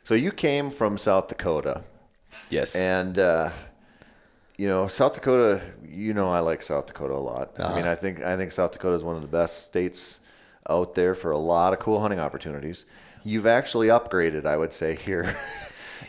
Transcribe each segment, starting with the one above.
So you came from South Dakota, Yes. and South Dakota. I like South Dakota a lot. I mean, I think South Dakota is one of the best states out there for a lot of cool hunting opportunities. You've actually upgraded, I would say, here.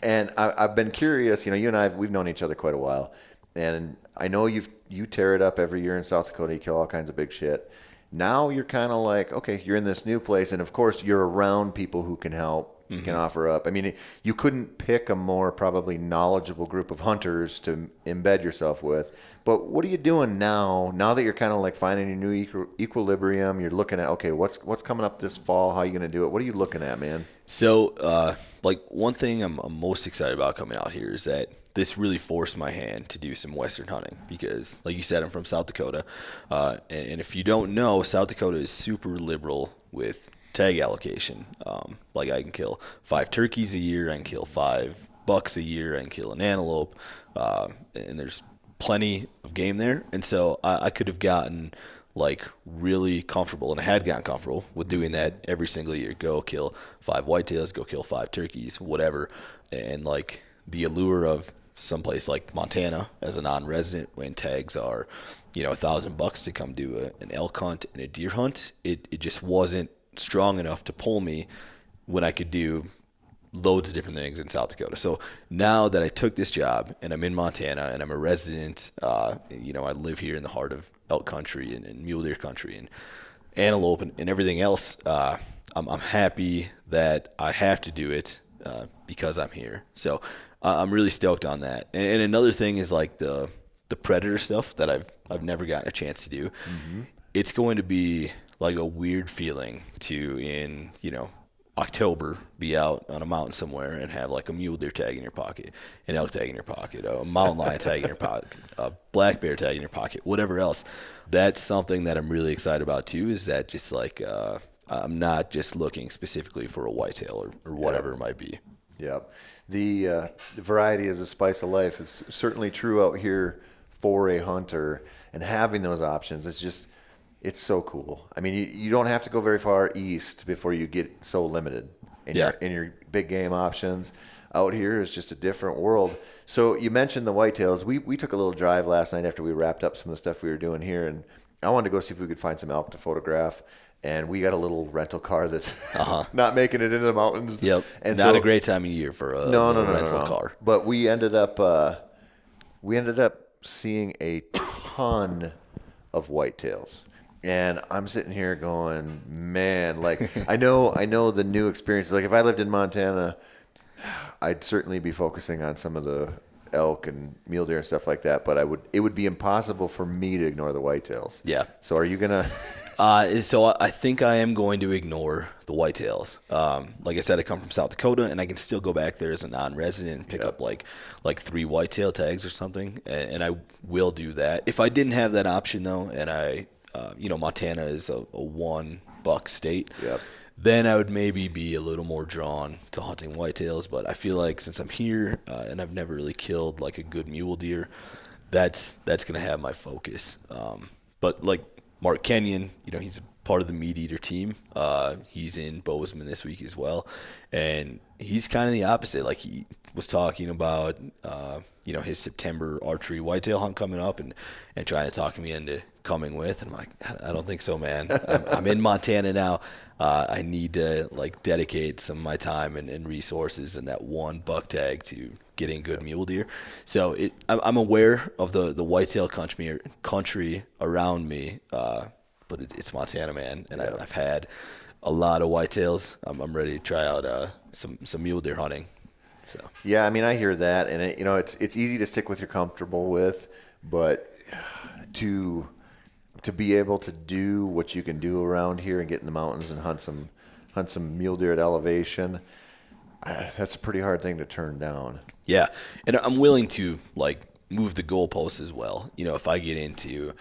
And I've been curious. You and we've known each other quite a while, and I know you tear it up every year in South Dakota. You kill all kinds of big shit. Now you're kind of like, okay, you're in this new place, and of course you're around people who can help, can offer up. I mean, you couldn't pick a more probably knowledgeable group of hunters to embed yourself with. But what are you doing now? Now that you're kind of like finding your new equilibrium, you're looking at, okay, what's coming up this fall? How are you going to do it? What are you looking at, man? So, one thing I'm most excited about coming out here is that this really forced my hand to do some Western hunting because, like you said, I'm from South Dakota. And if you don't know, South Dakota is super liberal with tag allocation. Like I can kill 5 turkeys a year, I can kill 5 bucks a year, I can kill an antelope, and there's plenty of game there. And so I could have gotten like really comfortable, and I had gotten comfortable with doing that every single year. Go kill 5 whitetails, go kill 5 turkeys, whatever. And like the allure of someplace like Montana as a non-resident when tags are, $1,000 to come do an elk hunt and a deer hunt, it just wasn't strong enough to pull me when I could do loads of different things in South Dakota. So now that I took this job and I'm in Montana and I'm a resident, I live here in the heart of elk country and mule deer country and antelope and everything else. I'm happy that I have to do it because I'm here. So I'm really stoked on that. And another thing is like the predator stuff that I've never gotten a chance to do. It's going to be like a weird feeling to in October be out on a mountain somewhere and have like a mule deer tag in your pocket, an elk tag in your pocket, a mountain lion tag in your pocket, a black bear tag in your pocket, whatever else. That's something that I'm really excited about too. Is that just like I'm not just looking specifically for a whitetail or whatever it might be. Yep. The variety is the spice of life. It's certainly true out here for a hunter, and having those options, it's so cool. I mean, you don't have to go very far east before you get so limited in your big game options. Out here is just a different world. So you mentioned the whitetails. We took a little drive last night after we wrapped up some of the stuff we were doing here, and I wanted to go see if we could find some elk to photograph. And we got a little rental car that's not making it into the mountains. Yep. And not a great time of year for a rental car. But we ended up seeing a ton of whitetails. And I'm sitting here going, man, like I know the new experiences. Like if I lived in Montana, I'd certainly be focusing on some of the elk and mule deer and stuff like that. But it would be impossible for me to ignore the whitetails. Yeah. So are you gonna? So I think I am going to ignore the whitetails. Like I said, I come from South Dakota, and I can still go back there as a non-resident and pick up like 3 whitetail tags or something, and I will do that. If I didn't have that option though, and Montana is a 1 buck state. Yep. Then I would maybe be a little more drawn to hunting whitetails. But I feel like since I'm here and I've never really killed like a good mule deer, that's gonna have my focus. But like Mark Kenyon, he's a part of the Meat Eater team. He's in Bozeman this week as well, and he's kind of the opposite. Like he was talking about, his September archery whitetail hunt coming up, and trying to talk me into coming with. And I'm like, I don't think so, man. I'm in Montana now. I need to like dedicate some of my time and resources and that 1 buck tag to getting good mule deer. So I'm aware of the whitetail country around me, but it's Montana, man, and I've had a lot of whitetails. I'm ready to try out some mule deer hunting. So yeah, I mean, I hear that, and it's easy to stick with you're comfortable with, but to be able to do what you can do around here and get in the mountains and hunt some mule deer at elevation, that's a pretty hard thing to turn down. Yeah, and I'm willing to like move the goalposts as well. If I get into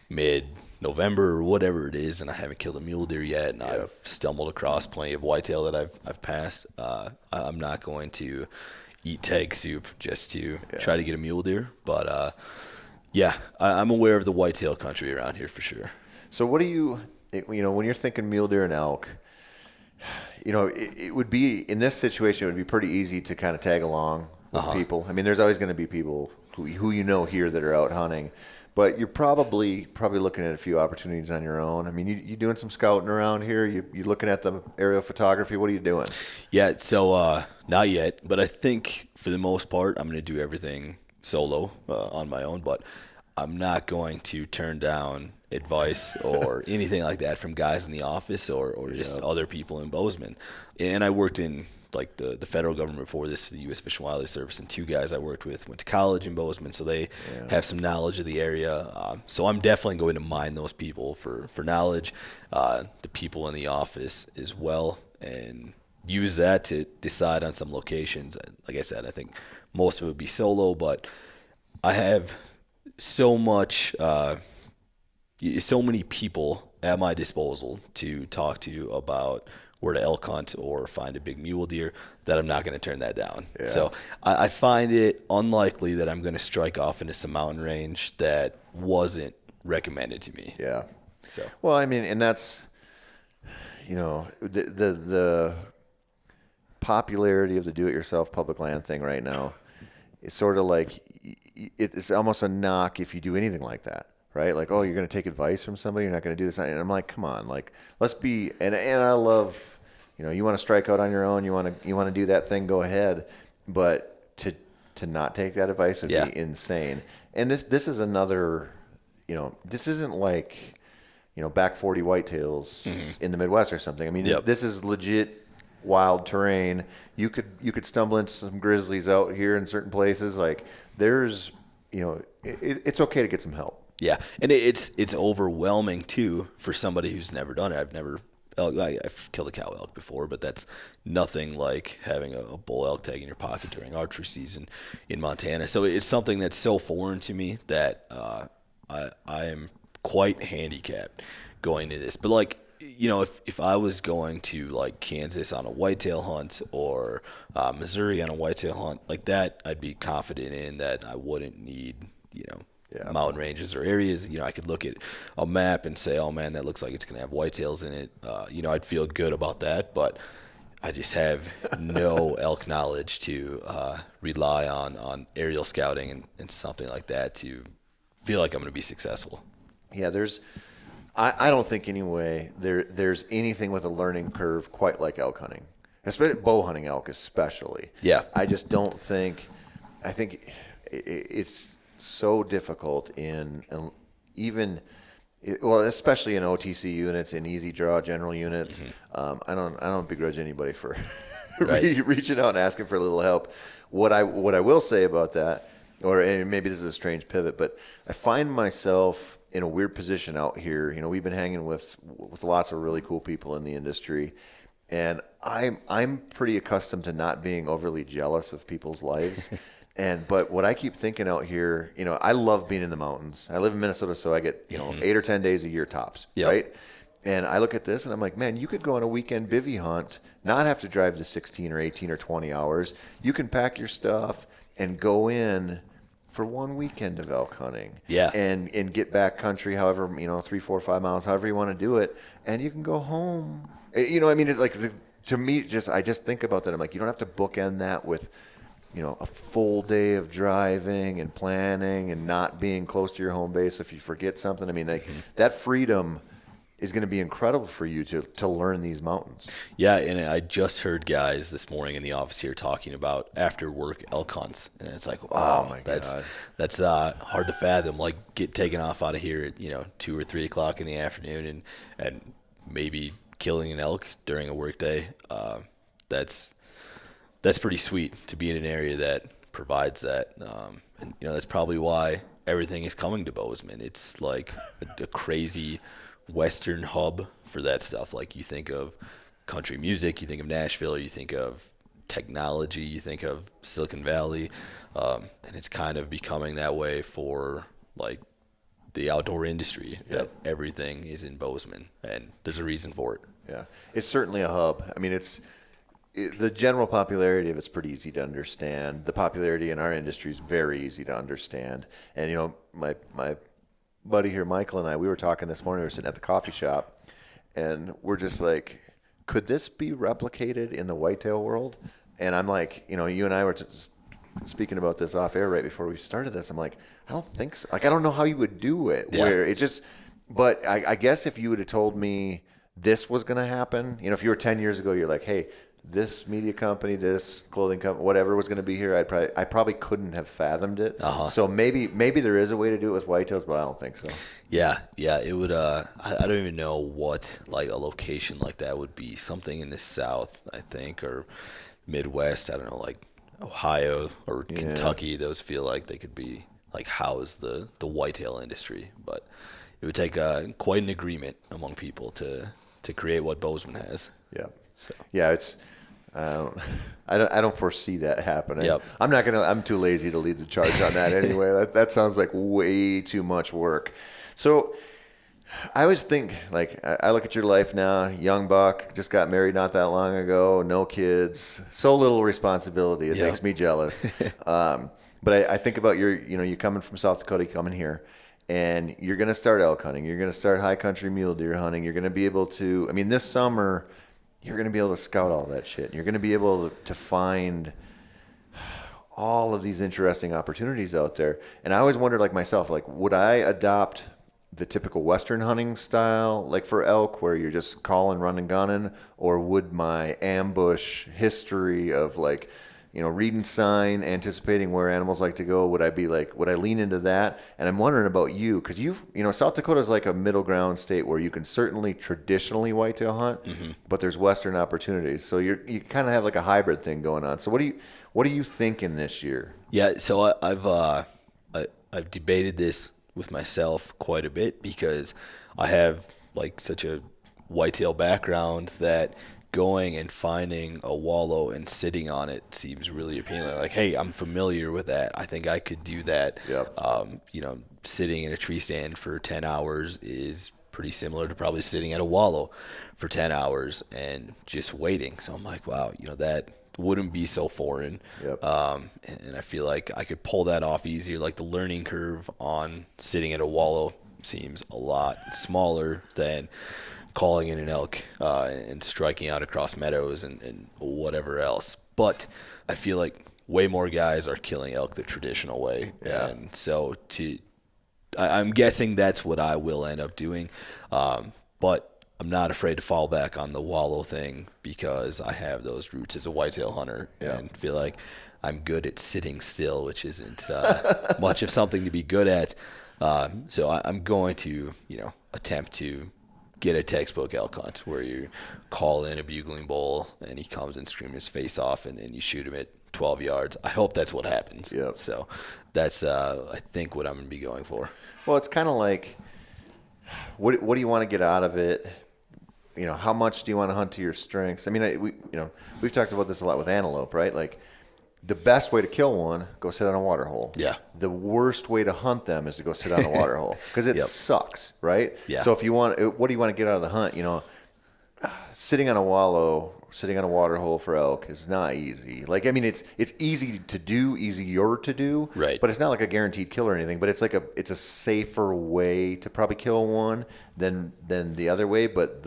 mid-November or whatever it is, and I haven't killed a mule deer yet, and I've stumbled across plenty of whitetail that I've passed, I'm not going to eat tag soup just to try to get a mule deer. But I'm aware of the whitetail country around here for sure. So what do you when you're thinking mule deer and elk? it would be in this situation. It would be pretty easy to kind of tag along with people. I mean, there's always going to be people who here that are out hunting, but you're probably looking at a few opportunities on your own. I mean, you doing some scouting around here? You looking at the aerial photography? What are you doing? Yeah, so not yet, but I think for the most part, I'm going to do everything solo on my own. But I'm not going to turn down advice or anything like that from guys in the office or just other people in Bozeman. And I worked in like the federal government before this, the U.S. Fish and Wildlife Service, and 2 guys I worked with went to college in Bozeman, so they have some knowledge of the area. So I'm definitely going to mine those people for knowledge, the people in the office as well, and use that to decide on some locations. Like I said, I think most of it would be solo, but I have so many people at my disposal to talk to about where to elk hunt or find a big mule deer that I'm not going to turn that down. Yeah. So I find it unlikely that I'm going to strike off into some mountain range that wasn't recommended to me. Yeah. So well, I mean, and that's the popularity of the do-it-yourself public land thing right now is sort of like it's almost a knock if you do anything like that. Right? Like, oh, you're going to take advice from somebody. You're not going to do this. And I'm like, come on, like, let's be, and I love, you want to strike out on your own. You want to do that thing, go ahead. But to not take that advice would be insane. And this is another, this isn't like, back 40 whitetails in the Midwest or something. I mean, this is legit wild terrain. You could stumble into some grizzlies out here in certain places. Like there's, it's okay to get some help. Yeah, and it's overwhelming too for somebody who's never done it. I've killed a cow elk before, but that's nothing like having a bull elk tag in your pocket during archery season in Montana. So it's something that's so foreign to me that I am quite handicapped going to this. But like, if I was going to like Kansas on a whitetail hunt or Missouri on a whitetail hunt like that, I'd be confident in that I wouldn't need mountain ranges or areas. I could look at a map and say, oh man, that looks like it's going to have whitetails in it. I'd feel good about that, but I just have no elk knowledge to rely on aerial scouting and something like that to feel like I'm going to be successful. Yeah, I don't think anyway there's anything with a learning curve quite like elk hunting, especially bow hunting elk especially. Yeah. I just don't think, I think it's so difficult especially in OTC units, in easy draw general units. I don't begrudge anybody for reaching out and asking for a little help. What I will say about that, and maybe this is a strange pivot, but I find myself in a weird position out here. We've been hanging with lots of really cool people in the industry, and I'm pretty accustomed to not being overly jealous of people's lives. But what I keep thinking out here, I love being in the mountains. I live in Minnesota, so I get 8 or 10 days a year tops, right? And I look at this and I'm like, man, you could go on a weekend bivvy hunt, not have to drive the 16 or 18 or 20 hours. You can pack your stuff and go in for one weekend of elk hunting. Yeah. And get back country, however, 3, 4, 5 miles, however you want to do it, and you can go home. To me, I just think about that. I'm like, you don't have to bookend that with a full day of driving and planning and not being close to your home base if you forget something. I mean, that freedom is going to be incredible for you to learn these mountains. Yeah, and I just heard guys this morning in the office here talking about after work elk hunts, and it's like, wow, oh my God. That's hard to fathom. Like get taken off out of here at 2 or 3 o'clock in the afternoon and maybe killing an elk during a work day. That's pretty sweet to be in an area that provides that. And that's probably why everything is coming to Bozeman. It's like a crazy Western hub for that stuff. Like you think of country music, you think of Nashville, you think of technology, you think of Silicon Valley, and it's kind of becoming that way for like the outdoor industry. That everything is in Bozeman, and there's a reason for it. Yeah, it's certainly a hub. I mean, the general popularity of it's pretty easy to understand. The popularity in our industry is very easy to understand. And my buddy here, Michael, and I, we were talking this morning. We were sitting at the coffee shop, and we're just like, could this be replicated in the whitetail world? And I'm like, you and I were speaking about this off air right before we started this. I'm like, I don't think so. Like, I don't know how you would do it. Yeah. Where it just, but I guess if you would have told me this was going to happen, if you were 10 years ago, you're like, hey, this media company, this clothing company, whatever was going to be here, I probably couldn't have fathomed it. So maybe there is a way to do it with whitetails, but I don't think so. Yeah, it would. I don't even know what like a location like that would be. Something in the South, I think, or Midwest. I don't know, like Ohio or Kentucky. Those feel like they could be like house the whitetail industry, but it would take quite an agreement among people to create what Bozeman has. Yeah. So yeah, it's. I don't foresee that happening. Yep. I'm too lazy to lead the charge on that anyway. That sounds like way too much work. So I always think, like, I look at your life now, young buck, just got married not that long ago, no kids, so little responsibility. It makes me jealous. But I think about you coming from South Dakota, coming here, and you're going to start elk hunting. You're going to start high country mule deer hunting. You're going to be able to, this summer, you're going to be able to scout all that shit. You're going to be able to find all of these interesting opportunities out there. And I always wondered, like myself, like, would I adopt the typical Western hunting style, like for elk, where you're just calling, running, gunning, or would my ambush history of like, reading sign, anticipating where animals like to go, would I lean into that? And I'm wondering about you, because South Dakota is like a middle ground state where you can certainly traditionally whitetail hunt, but there's Western opportunities. So you kind of have like a hybrid thing going on. So what are you thinking this year? Yeah, so I've debated this with myself quite a bit because I have like such a whitetail background that going and finding a wallow and sitting on it seems really appealing. Like, hey, I'm familiar with that. I think I could do that. Yep. Sitting in a tree stand for 10 hours is pretty similar to probably sitting at a wallow for 10 hours and just waiting. So I'm like, wow, that wouldn't be so foreign. Yep. And I feel like I could pull that off easier. Like the learning curve on sitting at a wallow seems a lot smaller than calling in an elk and striking out across meadows and whatever else. But I feel like way more guys are killing elk the traditional way. Yeah. And so I'm guessing that's what I will end up doing. But I'm not afraid to fall back on the wallow thing because I have those roots as a whitetail hunter and feel like I'm good at sitting still, which isn't much of something to be good at. So I'm going to, attempt to get a textbook elk hunt where you call in a bugling bull and he comes and screams his face off and you shoot him at 12 yards. I hope that's what happens. Yep. So that's, I think, what I'm going to be going for. Well, it's kind of like, what do you want to get out of it? How much do you want to hunt to your strengths? We've talked about this a lot with antelope, right? Like, the best way to kill one, go sit on a water hole. Yeah. The worst way to hunt them is to go sit on a water hole because it sucks, right? Yeah. So if you want, what do you want to get out of the hunt? Sitting on a wallow, sitting on a water hole for elk is not easy. Like, it's easy to do, easier to do, right? But it's not like a guaranteed kill or anything. But it's a safer way to probably kill one than the other way. But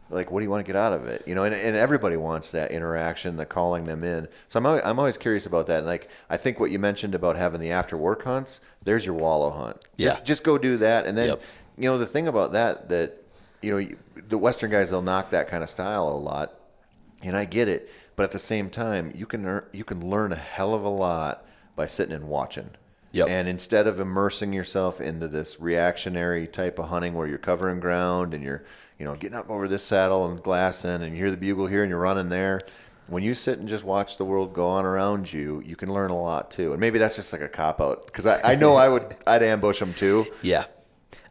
what do you want to get out of it? And everybody wants that interaction, the calling them in. So I'm always curious about that. And like, I think what you mentioned about having the after work hunts, there's your wallow hunt. Just go do that. And then, the thing about that, the Western guys, they'll knock that kind of style a lot. And I get it. But at the same time, you can learn a hell of a lot by sitting and watching. Yep. And instead of immersing yourself into this reactionary type of hunting where you're covering ground and you're getting up over this saddle and glassing and you hear the bugle here and you're running there. When you sit and just watch the world go on around you, you can learn a lot too. And maybe that's just like a cop-out because I know I'd ambush them too. Yeah.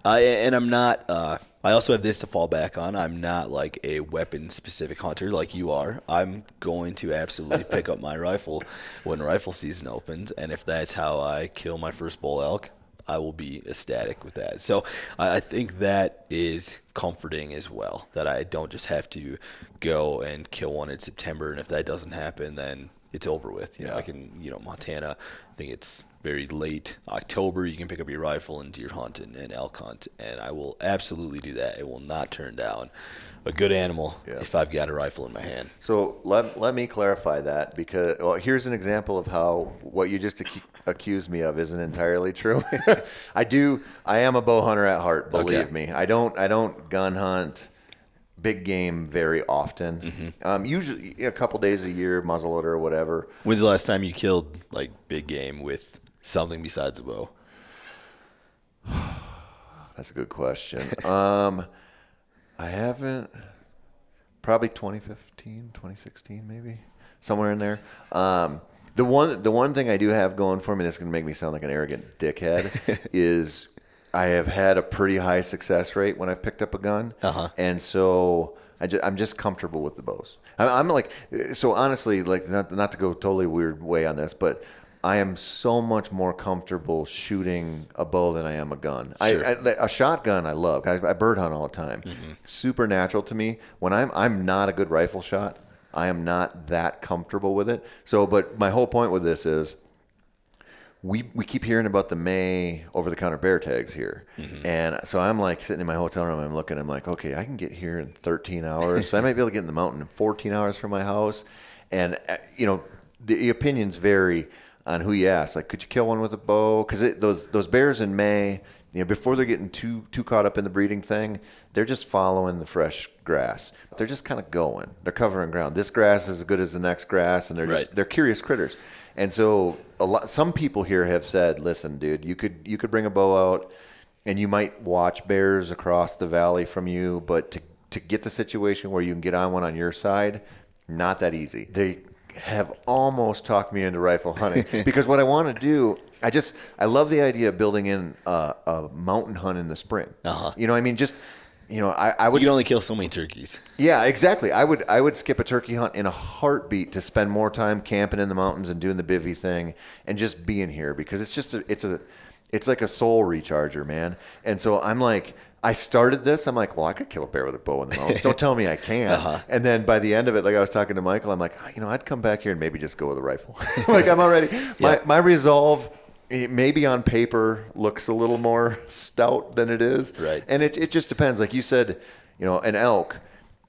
And I'm not, I also have this to fall back on. I'm not like a weapon-specific hunter like you are. I'm going to absolutely pick up my rifle when rifle season opens. And if that's how I kill my first bull elk, I will be ecstatic with that. So I think that is comforting as well, that I don't just have to go and kill one in September. And if that doesn't happen, then it's over with. You know, like in Montana, I think it's very late October. You can pick up your rifle and deer hunt and elk hunt, and I will absolutely do that. It will not turn down a good animal if I've got a rifle in my hand. So let me clarify that, because here's an example of how what you just accused me of isn't entirely true. I am a bow hunter at heart, believe me. I don't gun hunt big game very often. Usually a couple days a year, muzzleloader or whatever. When's the last time you killed like big game with something besides a bow? That's a good question. I haven't, probably 2015, 2016 maybe, somewhere in there. The one thing I do have going for me, and it's going to make me sound like an arrogant dickhead, is I have had a pretty high success rate when I've picked up a gun. And so I'm just comfortable with the bows. I'm like, so honestly, like not to go totally weird way on this, but I am so much more comfortable shooting a bow than I am a gun. Sure. A shotgun I love. I bird hunt all the time. Super natural to me. When I'm not a good rifle shot, I am not that comfortable with it. So, but my whole point with this is we keep hearing about the May over-the-counter bear tags here. And so I'm like sitting in my hotel room, I'm looking, I'm like, okay, I can get here in 13 hours. So I might be able to get in the mountain in 14 hours from my house. And, the opinions vary on who you ask. Like, could you kill one with a bow? Because those bears in May, before they're getting too caught up in the breeding thing, they're just following the fresh grass. They're just kind of going. They're covering ground. This grass is as good as the next grass, and they're curious critters. And so some people here have said, listen, dude, you could bring a bow out, and you might watch bears across the valley from you, but to get the situation where you can get on one on your side, not that easy. They have almost talked me into rifle hunting because what I want to do, I love the idea of building in a mountain hunt in the spring. I mean, just, I would. You can only kill so many turkeys. Yeah, exactly. I would skip a turkey hunt in a heartbeat to spend more time camping in the mountains and doing the bivvy thing and just being here, because it's just it's like a soul recharger, man. And so I'm like, I started this. I'm like, well, I could kill a bear with a bow in the mountains. Don't tell me I can't. And then by the end of it, like I was talking to Michael, I'm like, I'd come back here and maybe just go with a rifle. Like I'm already, my resolve maybe on paper looks a little more stout than it is. Right. And it just depends. Like you said, an elk.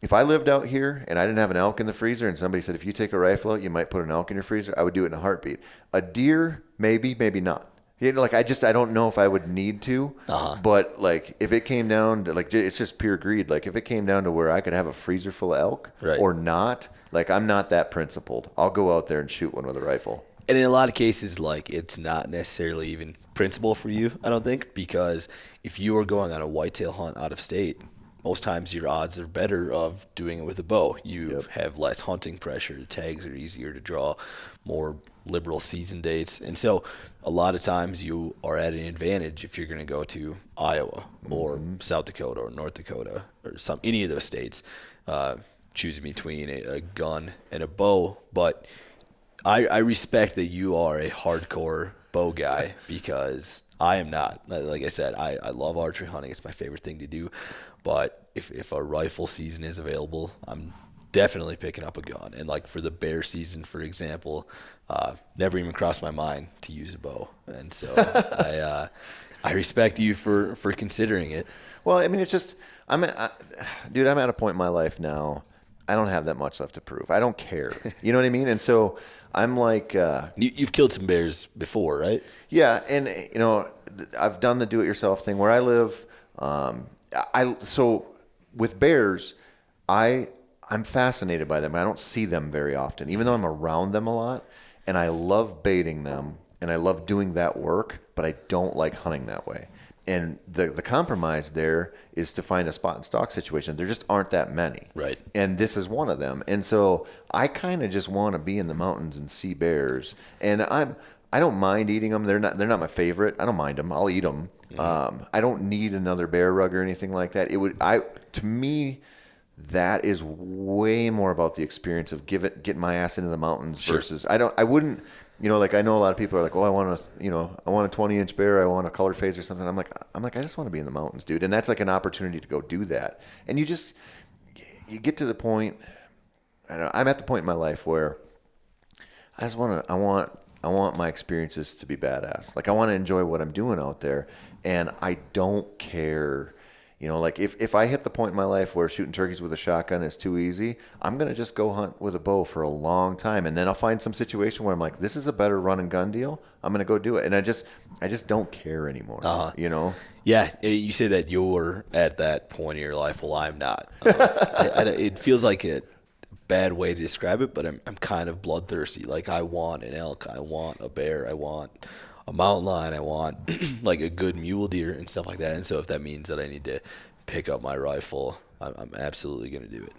If I lived out here and I didn't have an elk in the freezer and somebody said, if you take a rifle out, you might put an elk in your freezer, I would do it in a heartbeat. A deer, maybe I don't know if I would need to, but like if it came down to like, it's just pure greed. Like if it came down to where I could have a freezer full of elk or not, like I'm not that principled. I'll go out there and shoot one with a rifle. And in a lot of cases, like it's not necessarily even principle for you, I don't think, because if you are going on a whitetail hunt out of state, most times your odds are better of doing it with a bow. You have less hunting pressure. The tags are easier to draw, more liberal season dates. And so a lot of times you are at an advantage if you're going to go to Iowa or South Dakota or North Dakota or any of those states, choosing between a gun and a bow. But I respect that you are a hardcore bow guy because I am not. Like I said, I love archery hunting. It's my favorite thing to do. But if a rifle season is available, I'm definitely picking up a gun. And like for the bear season, for example, never even crossed my mind to use a bow. And so I respect you for considering it. Well, I mean, it's just, dude, I'm at a point in my life now. I don't have that much left to prove. I don't care. You know what I mean? And so I'm like, you've killed some bears before, right? Yeah. And I've done the do-it-yourself thing where I live. So with bears, I'm fascinated by them. I don't see them very often, even though I'm around them a lot, and I love baiting them and I love doing that work, but I don't like hunting that way. And the compromise there is to find a spot and stalk situation. There just aren't that many. Right. And this is one of them. And so I kind of just want to be in the mountains and see bears. And I don't mind eating them. They're not my favorite. I don't mind them. I'll eat them. Mm-hmm. I don't need another bear rug or anything like that. To me, that is way more about the experience of getting my ass into the mountains versus I wouldn't. Like I know a lot of people are like, oh, I want a 20-inch bear, I want a color phase or something. I'm like, I just want to be in the mountains, dude. And that's like an opportunity to go do that. And you get to the point. I'm at the point in my life where I want my experiences to be badass. Like I want to enjoy what I'm doing out there, and I don't care. Like if I hit the point in my life where shooting turkeys with a shotgun is too easy, I'm gonna just go hunt with a bow for a long time, and then I'll find some situation where I'm like, this is a better run and gun deal. I'm gonna go do it, and I just don't care anymore. Yeah, you say that you're at that point in your life. Well, I'm not. It feels like a bad way to describe it, but I'm kind of bloodthirsty. Like I want an elk, I want a bear, I want a mountain lion, I want like a good mule deer and stuff like that. And so if that means that I need to pick up my rifle, I'm absolutely going to do it.